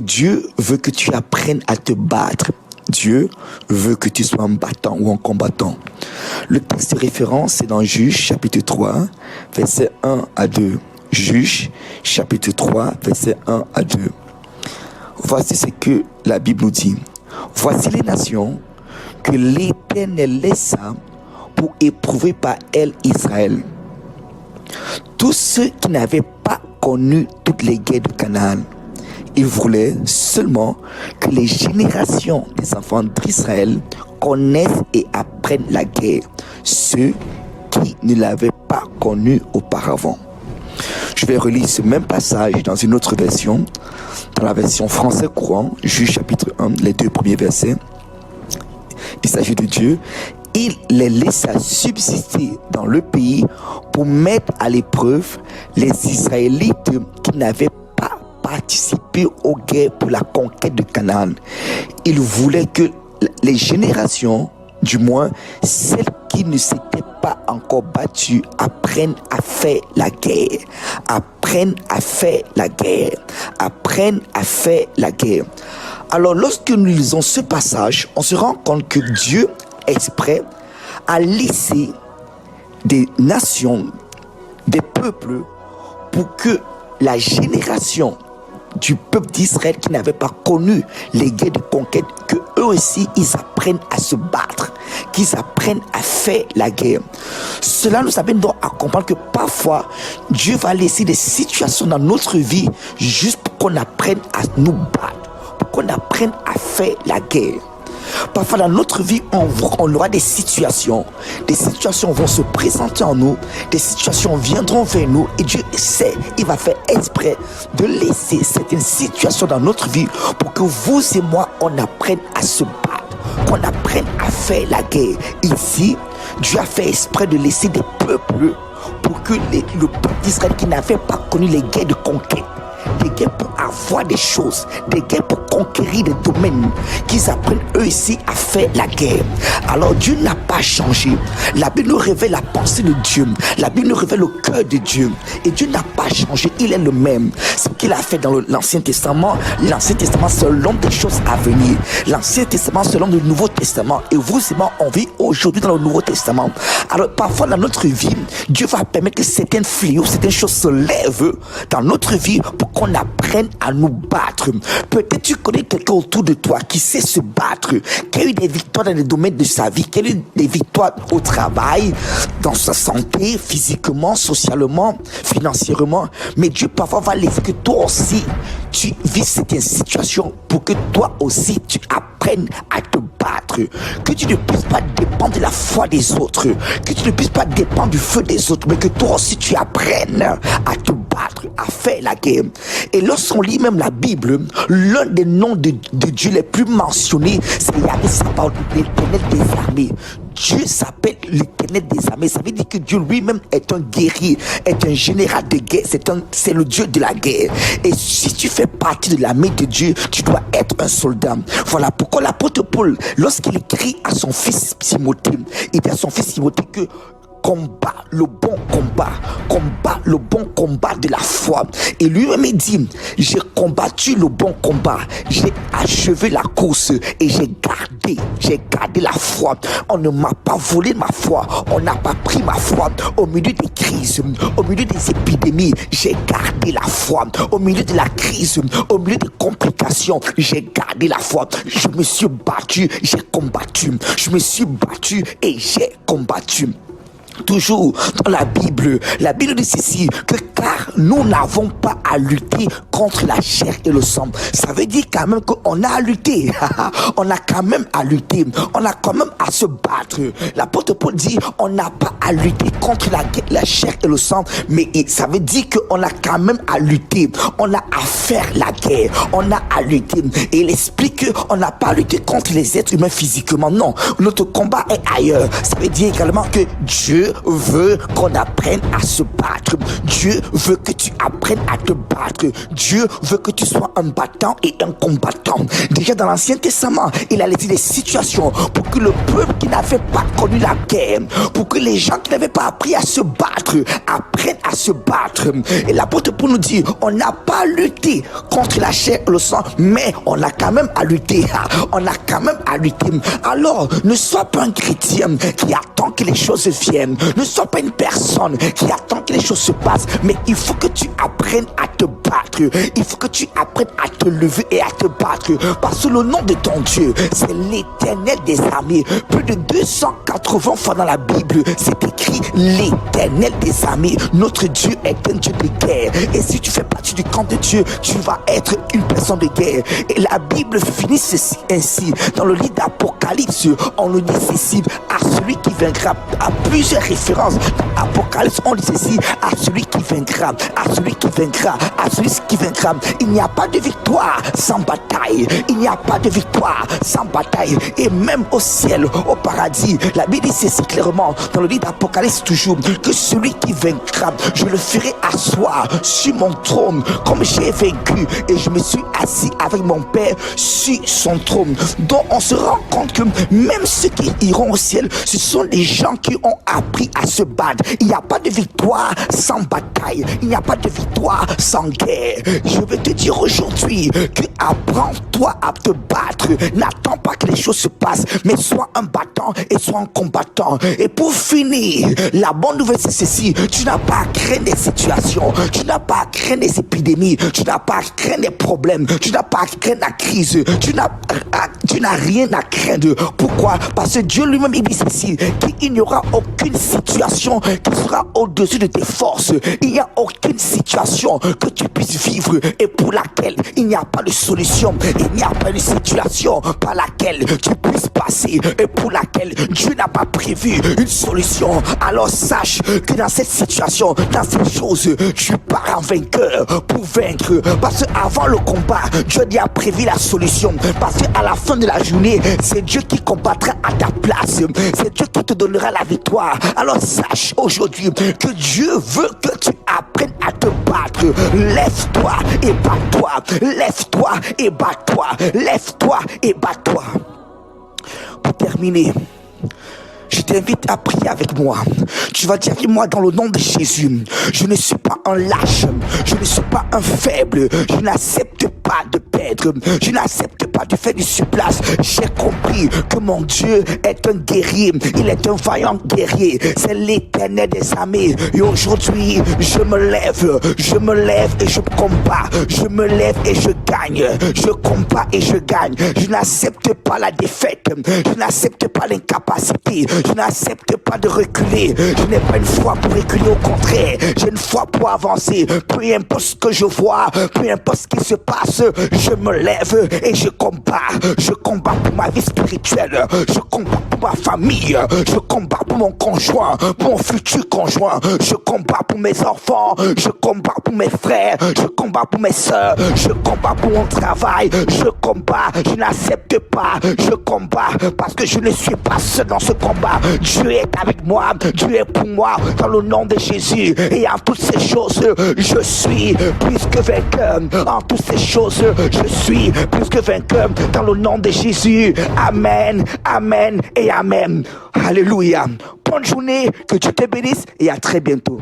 Dieu veut que tu apprennes à te battre. Dieu veut que tu sois un battant ou un combattant. Le texte de référence, c'est dans Juges, chapitre 3, versets 1 à 2. Juges, chapitre 3, versets 1 à 2. Voici ce que la Bible nous dit. Voici les nations que l'Éternel laissa pour éprouver par elles Israël. Tous ceux qui n'avaient pas connu toutes les guerres de Canaan. Il voulait seulement que les générations des enfants d'Israël connaissent et apprennent la guerre, ceux qui ne l'avaient pas connue auparavant. Je vais relire ce même passage dans une autre version, dans la version français courant, Juges chapitre 1, les 2 premiers versets. Il s'agit de Dieu. Il les laissa subsister dans le pays pour mettre à l'épreuve les Israélites qui n'avaient pas participé aux guerres pour la conquête de Canaan. Il voulait que les générations, du moins celles qui ne s'étaient pas encore battues, apprennent à faire la guerre. Apprennent à faire la guerre. Apprennent à faire la guerre. Alors lorsque nous lisons ce passage, on se rend compte que Dieu exprès à laisser des nations, des peuples, pour que la génération du peuple d'Israël qui n'avait pas connu les guerres de conquête, que eux aussi ils apprennent à se battre, qu'ils apprennent à faire la guerre. Cela nous amène donc à comprendre que parfois Dieu va laisser des situations dans notre vie juste pour qu'on apprenne à nous battre, pour qu'on apprenne à faire la guerre. Parfois dans notre vie, on aura des situations vont se présenter en nous, des situations viendront vers nous et Dieu sait, il va faire exprès de laisser certaines situations dans notre vie pour que vous et moi, on apprenne à se battre, qu'on apprenne à faire la guerre. Ici, Dieu a fait exprès de laisser des peuples pour que le peuple d'Israël qui n'avait pas connu les guerres de conquête, des guerres pour avoir des choses, des guerres pour conquérir des domaines, qu'ils apprennent eux ici à faire la guerre. Alors Dieu n'a pas changé. La Bible nous révèle la pensée de Dieu. La Bible nous révèle le cœur de Dieu. Et Dieu n'a pas changé. Il est le même. Ce qu'il a fait dans l'Ancien Testament, c'est l'homme des choses à venir. L'Ancien Testament, c'est l'homme du Nouveau Testament. Et vous et moi, on vit aujourd'hui dans le Nouveau Testament. Alors parfois dans notre vie, Dieu va permettre que certains fléaux, certaines choses se lèvent dans notre vie pour qu'on apprenne à nous battre. Peut-être tu connais quelqu'un autour de toi qui sait se battre, qui a eu des victoires dans les domaines de sa vie, qui a eu des victoires au travail, dans sa santé, physiquement, socialement, financièrement. Mais Dieu parfois va laisser que toi aussi tu vis certaines situations pour que toi aussi tu apprennes à te battre, que tu ne puisses pas dépendre de la foi des autres, que tu ne puisses pas dépendre du feu des autres, mais que toi aussi tu apprennes à te battre, à faire la guerre. Et lorsqu'on lit même la Bible, l'un des noms de Dieu les plus mentionnés, c'est Yahvé Sabaoth, l'Éternel des armées. Dieu s'appelle l'Éternel des armées. Ça veut dire que Dieu lui-même est un guerrier, est un général de guerre, c'est le Dieu de la guerre. Et si tu fais partie de l'armée de Dieu, tu dois être un soldat. Voilà pourquoi l'apôtre Paul, lorsqu'il écrit à son fils Timothée, il dit à son fils Timothée que combat le bon combat de la foi. Et lui-même il dit, j'ai combattu le bon combat, j'ai achevé la course et j'ai gardé la foi. On ne m'a pas volé ma foi, on n'a pas pris ma foi au milieu des crises, au milieu des épidémies. J'ai gardé la foi au milieu de la crise, au milieu des complications. J'ai gardé la foi. Je me suis battu, j'ai combattu. Je me suis battu et j'ai combattu. Toujours dans la Bible dit ceci, que car nous n'avons pas à lutter contre la chair et le sang. Ça veut dire quand même qu'on a à lutter. On a quand même à lutter. On a quand même à se battre. L'apôtre Paul dit, on n'a pas à lutter contre la chair et le sang, mais ça veut dire qu'on a quand même à lutter. On a à faire la guerre. On a à lutter. Et il explique qu'on n'a pas à lutter contre les êtres humains physiquement. Non, notre combat est ailleurs. Ça veut dire également que Dieu Dieu veut qu'on apprenne à se battre. Dieu veut que tu apprennes à te battre. Dieu veut que tu sois un battant et un combattant. Déjà dans l'Ancien Testament, il a laissé des situations pour que le peuple qui n'avait pas connu la guerre, pour que les gens qui n'avaient pas appris à se battre, apprennent à se battre. Et l'apôtre Paul nous dit, on n'a pas lutté contre la chair et le sang, mais on a quand même à lutter. On a quand même à lutter. Alors, ne sois pas un chrétien qui attend que les choses viennent. Ne sois pas une personne qui attend que les choses se passent, mais il faut que tu apprennes à te battre. Il faut que tu apprennes à te lever et à te battre. Parce que le nom de ton Dieu, c'est l'Éternel des armées. Plus de 280 fois dans la Bible, c'est écrit l'Éternel des armées. Notre Dieu est un Dieu de guerre. Et si tu fais partie du camp de Dieu, tu vas être une personne de guerre. Et la Bible finit ceci ainsi. Dans le livre d'Apocalypse, on nous dit ceci, à celui qui vaincra. À plusieurs références dans Apocalypse, on dit ceci, à celui qui vaincra, à celui qui vaincra, à celui qui vaincra. Il n'y a pas de victoire sans bataille. Il n'y a pas de victoire sans bataille. Et même au ciel, au paradis, la Bible dit ceci clairement dans le livre d'Apocalypse toujours, que celui qui vaincra, je le ferai asseoir sur mon trône comme j'ai vaincu et je me suis assis avec mon Père sur son trône. Donc on se rend compte que même ceux qui iront au ciel, ce sont des gens qui ont appris à se battre. Il n'y a pas de victoire sans bataille. Il n'y a pas de victoire sans guerre. Je veux te dire aujourd'hui que apprends-toi à te battre. N'attends pas que les choses se passent, mais sois un battant et sois un combattant. Et pour finir, la bonne nouvelle c'est ceci, tu n'as pas à craindre des situations, tu n'as pas à craindre des épidémies, tu n'as pas à craindre des problèmes, tu n'as pas à craindre la crise, tu n'as rien à craindre. Pourquoi? Parce que Dieu lui-même il dit ceci, qu'il n'y aura aucune situation qui sera au-dessus de tes forces. Il n'y a aucune situation que tu puisses vivre et pour laquelle il n'y a pas de solution. Il n'y a pas de situation par laquelle tu puisses passer et pour laquelle Dieu n'a pas prévu une solution. Alors sache que dans cette situation, dans ces choses, tu pars en vainqueur pour vaincre. Parce qu'avant le combat, Dieu a prévu la solution. Parce qu'à la fin de la journée, c'est Dieu qui combattra à ta place. C'est Dieu qui te donnera la victoire. Alors sache aujourd'hui que Dieu veut que tu apprennes à te battre. Lève-toi et bats-toi. Lève-toi et bats-toi. Lève-toi et bats-toi. Pour terminer, je t'invite à prier avec moi. Tu vas dire avec moi dans le nom de Jésus, je ne suis pas un lâche, je ne suis pas un faible, je n'accepte pas de perdre, je n'accepte pas de faire du surplace. J'ai compris que mon Dieu est un guerrier, il est un vaillant guerrier, c'est l'Éternel des armées. Et aujourd'hui, je me lève et je combats, je me lève et je gagne, je combats et je gagne. Je n'accepte pas la défaite, je n'accepte pas l'incapacité, je n'accepte pas de reculer. Je n'ai pas une foi pour reculer, au contraire, j'ai une foi pour avancer. Peu importe ce que je vois, peu importe ce qui se passe, je me lève et je combats. Je combats pour ma vie spirituelle, je combats pour ma famille, je combats pour mon conjoint, pour mon futur conjoint, je combats pour mes enfants, je combats pour mes frères, je combats pour mes soeurs, je combats pour mon travail, je combats, je n'accepte pas, je combats parce que je ne suis pas seul dans ce combat. Dieu est avec moi, Dieu est pour moi dans le nom de Jésus. Et en toutes ces choses, je suis plus que vainqueur. En toutes ces choses, je suis plus que vainqueur dans le nom de Jésus. Amen, amen et amen. Alléluia. Bonne journée, que Dieu te bénisse et à très bientôt.